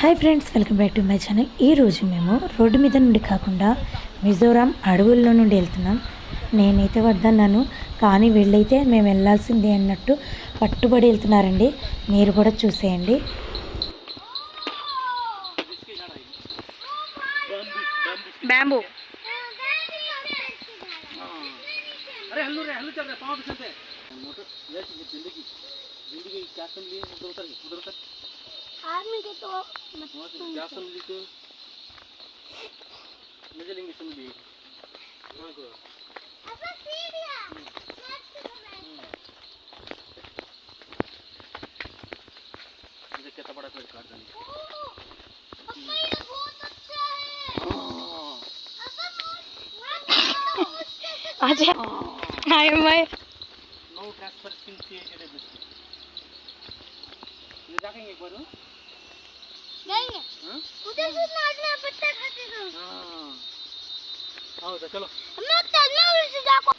Hi friends, welcome back to my channel. ఈరోజు మేము road మీద నుండి కాకుండా మిజోరాం అడవుల్లో నుండి వెళ్తున్నాం. నేనైతే వద్దన్నాను, కానీ వీళ్ళైతే మేము వెళ్ళాల్సిందే అన్నట్టు పట్టుబడి వెళ్తున్నారండి. మీరు కూడా చూసేయండి. బ్యాంబూ आदमी के तो क्या समझी तो मुझे लेंगे समझी हां को ऐसा सीढ़िया मुझे कितना बड़ा पेड़ काट देंगे पापा ये बहुत अच्छा है अच्छा हाय भाई नो ट्रांसफर स्किल चाहिए के लिए ये जाएंगे एक बार जाएंगे उधर से नाचना पत्ता खाते हैं हां आओ तो चलो मैं चलना उधर से जाको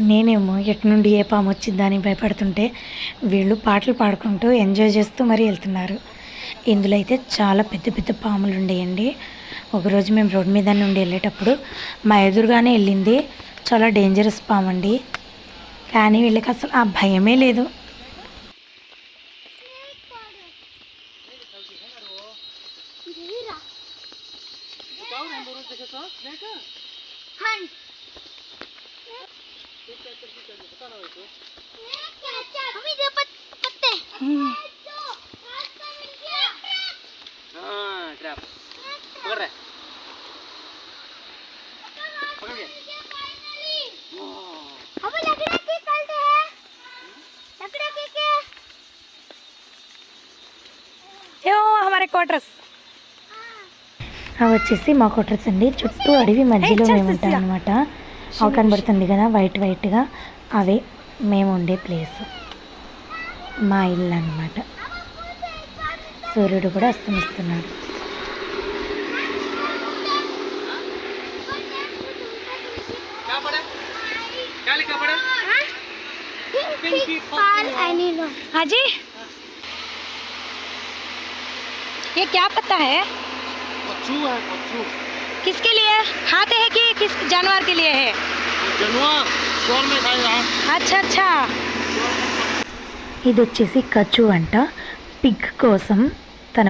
నేనేమో ఎటు నుండి ఏ పాము వచ్చిందని భయపడుతుంటే వీళ్ళు పాటలు పాడుకుంటూ ఎంజాయ్ చేస్తూ మరీ వెళ్తున్నారు. ఇందులో అయితే చాలా పెద్ద పెద్ద పాములు ఉండేయండి. ఒకరోజు మేము రోడ్డు మీద నుండి వెళ్ళేటప్పుడు మా ఎదురుగానే వెళ్ళింది. చాలా డేంజరస్ పాము అండి, కానీ వీళ్ళకి అసలు ఆ భయమే లేదు. हमारे क्वार्टर्स అవి వచ్చేసి మా క్వార్టర్స్ అండి. చుట్టూ అడవి మధ్యలో మేము ఉంటాం అనమాట. అవి కనబడుతుంది కదా వైట్ వైట్గా, అవే మేము ఉండే ప్లేస్, మా ఇల్లు అన్నమాట. సూర్యుడు కూడా అస్తమిస్తున్నాడు. हाजी ये क्या पत्ता है? कच्चू है, कच्चू। किसके लिए खाते हैं कि किस जानवर के लिए है? जानवर शोर में खाएगा। अच्छा अच्छा ఇది వచ్చేసి కచ్చు అంట, పిగ్ కోసం